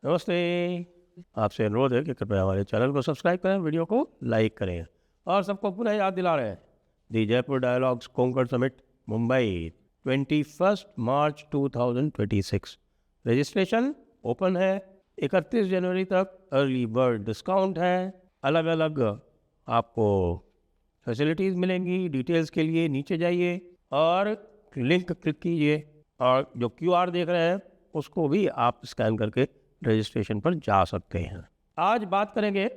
नमस्ते। आपसे अनुरोध है कि कृपया हमारे चैनल को सब्सक्राइब करें, वीडियो को लाइक करें और सबको पुनः याद दिला रहे हैं दी जयपुर डायलॉग्स कोंकण समिट मुंबई 21 मार्च 2026। रजिस्ट्रेशन ओपन है। 31 जनवरी तक अर्ली बर्ड डिस्काउंट है। अलग अलग आपको फैसिलिटीज़ मिलेंगी। डिटेल्स के लिए नीचे जाइए और लिंक क्लिक कीजिए और जो QR देख रहे हैं उसको भी आप स्कैन करके रजिस्ट्रेशन पर जा सकते हैं। आज बात करेंगे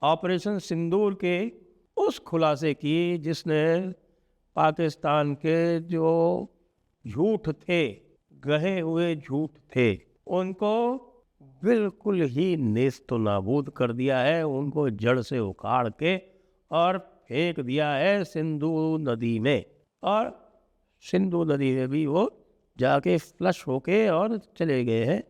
ऑपरेशन सिंदूर के उस खुलासे की जिसने पाकिस्तान के जो झूठ थे, गहे हुए झूठ थे, उनको बिल्कुल ही नेस्त नाबूद कर दिया है। उनको जड़ से उखाड़ के और फेंक दिया है सिंधु नदी में, और सिंधु नदी में भी वो जाके फ्लश होके और चले गए हैं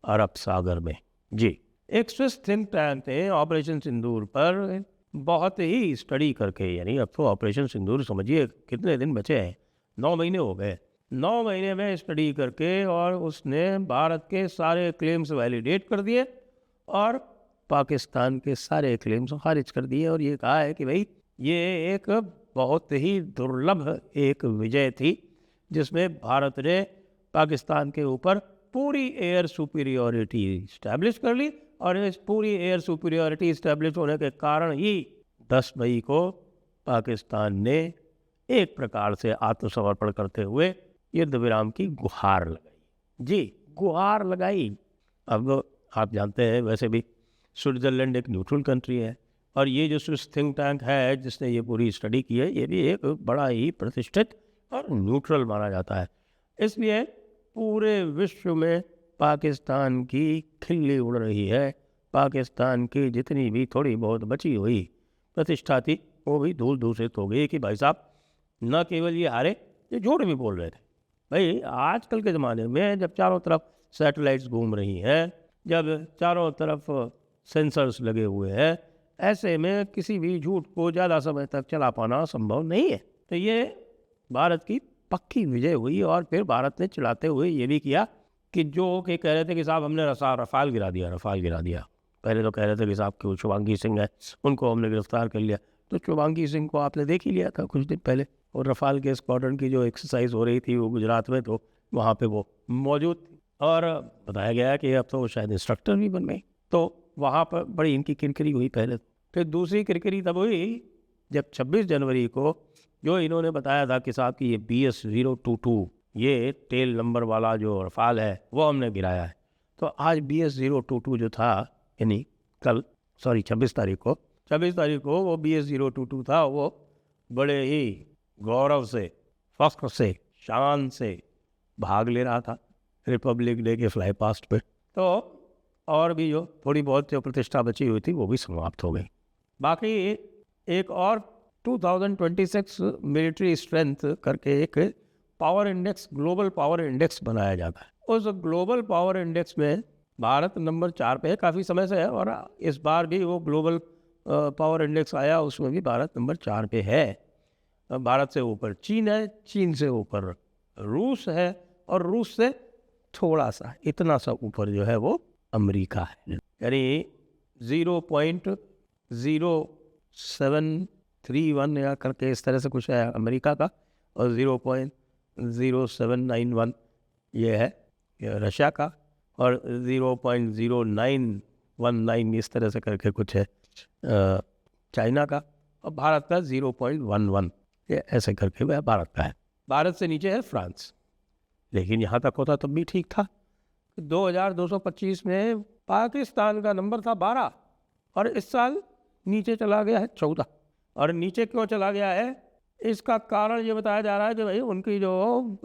अरब सागर में। जी, एक स्विस थिंक टैंक ने ऑपरेशन सिंदूर पर बहुत ही स्टडी करके, यानी अब तो ऑपरेशन सिंदूर समझिए कितने दिन बचे हैं, 9 महीने हो गए। 9 महीने में स्टडी करके और उसने भारत के सारे क्लेम्स वैलिडेट कर दिए और पाकिस्तान के सारे क्लेम्स खारिज कर दिए और ये कहा है कि भाई ये एक बहुत ही दुर्लभ एक विजय थी जिसमें भारत ने पाकिस्तान के ऊपर पूरी एयर सुपीरियॉरिटी इस्टेब्लिश कर ली। और इस पूरी एयर सुपीरियॉरिटी इस्टेब्लिश होने के कारण ही 10 मई को पाकिस्तान ने एक प्रकार से आत्मसमर्पण करते हुए युद्ध विराम की गुहार लगाई। जी, गुहार लगाई। अब आप जानते हैं वैसे भी स्विट्ज़रलैंड एक न्यूट्रल कंट्री है और ये जो स्विस थिंक टैंक है जिसने ये पूरी स्टडी की है, ये भी एक बड़ा ही प्रतिष्ठित और न्यूट्रल माना जाता है। इसलिए पूरे विश्व में पाकिस्तान की खिल्ली उड़ रही है। पाकिस्तान की जितनी भी थोड़ी बहुत बची हुई प्रतिष्ठा थी वो भी धूल धूसित हो गई कि भाई साहब न केवल ये हारे, ये झूठ भी बोल रहे थे। भाई आजकल के ज़माने में जब चारों तरफ सैटेलाइट्स घूम रही हैं, जब चारों तरफ सेंसर्स लगे हुए हैं, ऐसे में किसी भी झूठ को ज़्यादा समय तक चला पाना संभव नहीं है। तो ये भारत की पक्की विजय हुई। और फिर भारत ने चलाते हुए ये भी किया कि जो कि कह रहे थे कि साहब हमने रफाल गिरा दिया। पहले तो कह रहे थे कि साहब कि शुभांगी सिंह है, उनको हमने गिरफ्तार कर लिया। तो शुभांगी सिंह को आपने देख ही लिया था कुछ दिन पहले, और रफाल के स्क्वाड्रन की जो एक्सरसाइज हो रही थी वो गुजरात में, तो वहाँ पे वो मौजूद थी और बताया गया कि अब तो वो शायद इंस्ट्रक्टर भी बन गई। तो वहाँ पर बड़ी इनकी किरकिरी हुई पहले। फिर दूसरी किरकिरी तब हुई जब 26 जनवरी को जो इन्होंने बताया था कि साहब कि ये BS-022 ये टेल नंबर वाला जो रफाल है वो हमने गिराया है। तो आज BS-022 जो था, यानी कल 26 तारीख को वो BS-022 था, वो बड़े ही गौरव से, फख्र से, शान से भाग ले रहा था रिपब्लिक डे के फ्लाई पास्ट पे। तो और भी जो थोड़ी बहुत जो प्रतिष्ठा बची हुई थी वो भी समाप्त हो गई। बाकी एक और 2026 मिलिट्री स्ट्रेंथ करके एक power index, global power index बनाया जाता है। उस ग्लोबल पावर इंडेक्स में भारत नंबर 4 पे है, काफ़ी समय से है, और इस बार भी वो ग्लोबल पावर इंडेक्स आया, उसमें भी भारत नंबर 4 पे है। भारत से ऊपर चीन है, चीन से ऊपर रूस है, और रूस से थोड़ा सा इतना सा ऊपर जो है वो अमेरिका है। यानी 0.0731 या करके इस तरह से कुछ है अमेरिका का, और 0.0791 ये है रशिया का, और 0.0919 इस तरह से करके कुछ है चाइना का, और भारत का 0.11 ये ऐसे करके वह भारत का है। भारत से नीचे है फ्रांस। लेकिन यहाँ तक होता तब भी ठीक था। 2225 में पाकिस्तान का नंबर था 12 और इस साल नीचे चला गया है 14। और नीचे क्यों चला गया है, इसका कारण ये बताया जा रहा है कि भाई उनकी जो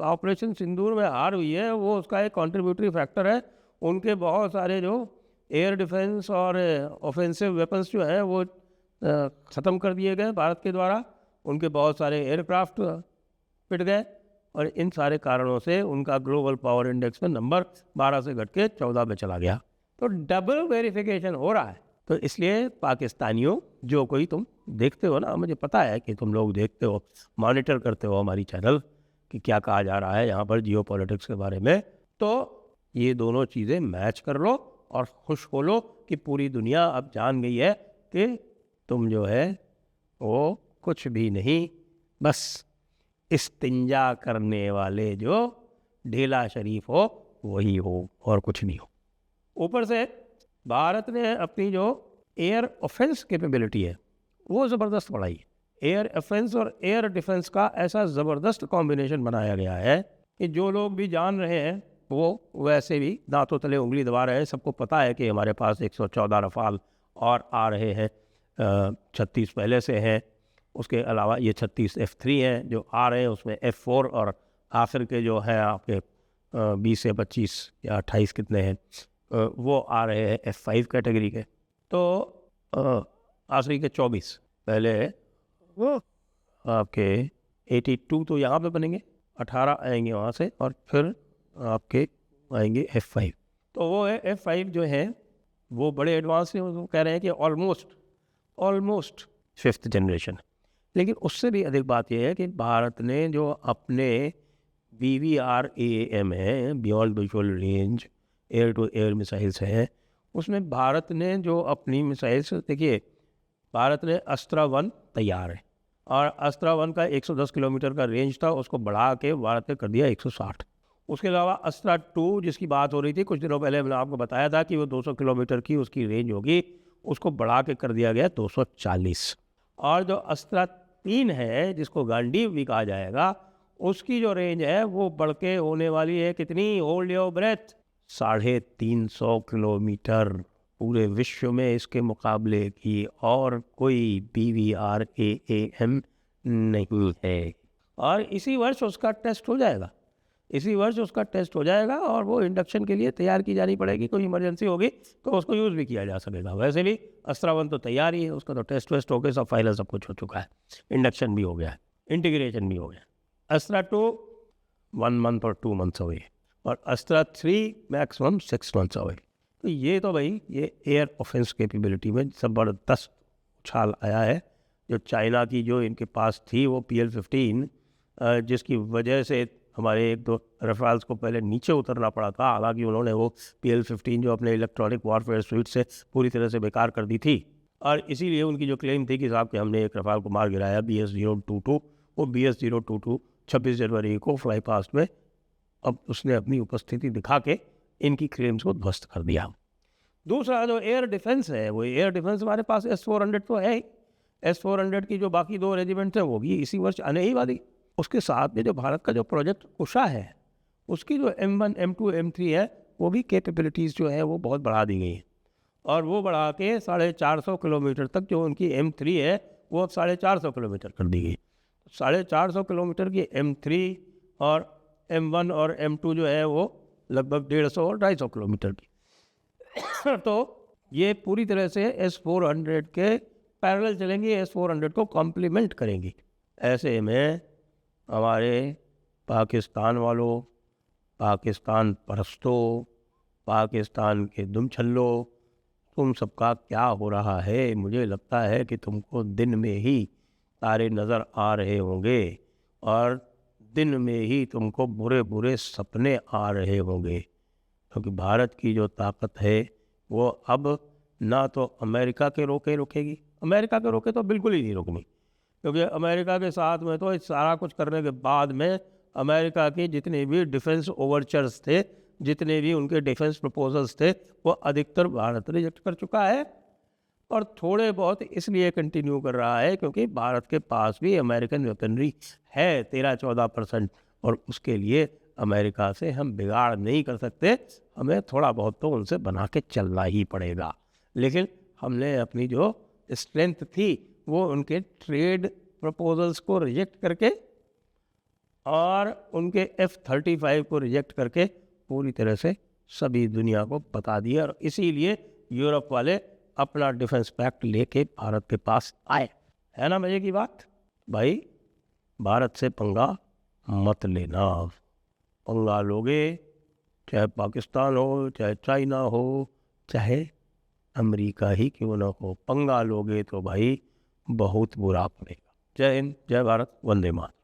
ऑपरेशन सिंदूर में हार हुई है वो उसका एक कंट्रीब्यूटरी फैक्टर है। उनके बहुत सारे जो एयर डिफेंस और ऑफेंसिव वेपन्स जो हैं वो ख़त्म कर दिए गए भारत के द्वारा। उनके बहुत सारे एयरक्राफ्ट पिट गए और इन सारे कारणों से उनका ग्लोबल पावर इंडेक्स में नंबर 12 से घट के 14 में चला गया। तो डबल वेरिफिकेशन हो रहा है। तो इसलिए पाकिस्तानियों, जो कोई तुम देखते हो ना, मुझे पता है कि तुम लोग देखते हो, मॉनिटर करते हो हमारी चैनल कि क्या कहा जा रहा है यहाँ पर जियो पॉलिटिक्स के बारे में, तो ये दोनों चीज़ें मैच कर लो और खुश हो लो कि पूरी दुनिया अब जान गई है कि तुम जो है वो कुछ भी नहीं, बस इस्तिंजा करने वाले जो ढीला शरीफ हो वही हो और कुछ नहीं हो। ऊपर से भारत ने अपनी जो एयर ऑफेंस कैपेबिलिटी है वो ज़बरदस्त बढ़ाई है। एयर ऑफेंस और एयर डिफेंस का ऐसा ज़बरदस्त कॉम्बिनेशन बनाया गया है कि जो लोग भी जान रहे हैं वो वैसे भी दांतों तले उंगली दबा रहे हैं। सबको पता है कि हमारे पास 114 रफाल और आ रहे हैं, 36 पहले से हैं, उसके अलावा ये 36 F3 हैं जो आ रहे हैं, उसमें F4 और आखिर के जो हैं आपके 20 या 25 या 28 कितने हैं वो आ रहे हैं F5 कैटेगरी के। तो आखिरी के 24 पहले वो आपके 82 तो यहाँ पे बनेंगे, 18 आएंगे वहाँ से और फिर आपके आएंगे F5। तो वो है F5 जो है वो बड़े एडवांस है, वो कह रहे हैं कि ऑलमोस्ट 5th जनरेशन। लेकिन उससे भी अधिक बात यह है कि भारत ने जो अपने BVRAAM है, beyond visual range air to air missiles हैं, उसमें भारत ने जो अपनी मिसाइल्स, देखिए भारत ने अस्त्रा 1 तैयार है और अस्त्रा 1 का 110 किलोमीटर का रेंज था, उसको बढ़ा के भारत ने कर दिया 160। उसके अलावा अस्त्रा 2 जिसकी बात हो रही थी कुछ दिनों पहले, मैंने आपको बताया था कि वो 200 किलोमीटर की उसकी रेंज होगी, उसको बढ़ा के कर दिया गया 240। और जो अस्त्रा 3 है जिसको गांडीव भी कहा जाएगा, उसकी जो रेंज है वो बढ़ के होने वाली है कितनी, होल्ड योर ब्रेथ, 350 किलोमीटर। पूरे विश्व में इसके मुकाबले की और कोई BVRAAM नहीं है। और इसी वर्ष उसका टेस्ट हो जाएगा, और वो इंडक्शन के लिए तैयार की जानी पड़ेगी। कोई इमरजेंसी होगी तो उसको यूज़ भी किया जा सकेगा। वैसे भी अस्त्रा 1 तो तैयार ही है, उसका तो टेस्ट वेस्ट हो गए, सब फाइनल सब कुछ हो चुका है, इंडक्शन भी हो गया है, इंटीग्रेशन भी हो गया। अस्त्रा 2 1 मंथ और 2 मंथ्स अवे, और अस्त्रा 3 मैक्सिमम 6 मंथ्स अवे। तो ये तो भाई ये एयर ऑफेंस कैपेबिलिटी में ज़बरदस्त उछाल आया है। जो चाइना की जो इनके पास थी वो PL-15, जिसकी वजह से हमारे 1-2 रफाल्स को पहले नीचे उतरना पड़ा था। हालांकि उन्होंने वो PL-15 जो अपने इलेक्ट्रॉनिक वॉरफेयर स्वीट से पूरी तरह से बेकार कर दी थी, और इसीलिए उनकी जो क्लेम थी कि साहब कि हमने एक रफाल को मार गिराया BS-022, वो BS-022 26 जनवरी को फ्लाई पास्ट में अब उसने अपनी उपस्थिति दिखा के इनकी क्लेम्स को ध्वस्त कर दिया। दूसरा जो एयर डिफेंस है, वो एयर डिफेंस हमारे पास S-400 तो है ही। S-400 की जो बाकी 2 रेजिमेंट्स हैं वो भी इसी वर्ष आने ही वाली। उसके साथ में जो भारत का जो प्रोजेक्ट उषा है, उसकी जो M1, M2, M3 है, वो भी कैपेबिलिटीज़ जो है वो बहुत बढ़ा दी गई हैं, और वो बढ़ा के 450 किलोमीटर तक जो उनकी M3 है वो अब 450 किलोमीटर कर दी गई। 450 किलोमीटर की M3 और M1 और M2 जो है वो लगभग 150 और 250 किलोमीटर की। तो ये पूरी तरह से S-400 के पैरेलल चलेंगी, S-400 को कॉम्प्लीमेंट करेंगी। ऐसे में हमारे पाकिस्तान वालों, पाकिस्तान परस्तों, पाकिस्तान के दुम छल्लों, तुम सबका क्या हो रहा है? मुझे लगता है कि तुमको दिन में ही तारे नज़र आ रहे होंगे और दिन में ही तुमको बुरे बुरे सपने आ रहे होंगे, क्योंकि भारत की जो ताकत है वो अब ना तो अमेरिका के रोके रुकेगी, अमेरिका के रोके तो बिल्कुल ही नहीं रुकनी, क्योंकि अमेरिका के साथ में तो सारा कुछ करने के बाद में अमेरिका के जितने भी डिफेंस ओवरचर्स थे, जितने भी उनके डिफेंस प्रपोजल्स थे, वो अधिकतर भारत रिजेक्ट कर चुका है, और थोड़े बहुत इसलिए कंटिन्यू कर रहा है क्योंकि भारत के पास भी अमेरिकन वेपनरी है 13-14%, और उसके लिए अमेरिका से हम बिगाड़ नहीं कर सकते, हमें थोड़ा बहुत तो उनसे बना के चलना ही पड़ेगा। लेकिन हमने अपनी जो स्ट्रेंथ थी वो उनके ट्रेड प्रपोजल्स को रिजेक्ट करके और उनके F-35 को रिजेक्ट करके पूरी तरह से सभी दुनिया को बता दिया, और इसीलिए यूरोप वाले अपना डिफेंस पैक्ट लेके भारत के पास आए। है ना मजे की बात? भाई भारत से पंगा मत लेना। पंगा लोगे, चाहे पाकिस्तान हो, चाहे चाइना हो, चाहे अमेरिका ही क्यों ना हो, पंगा लोगे तो भाई बहुत बुरा पड़ेगा। जय हिंद, जय भारत, वंदे मातरम।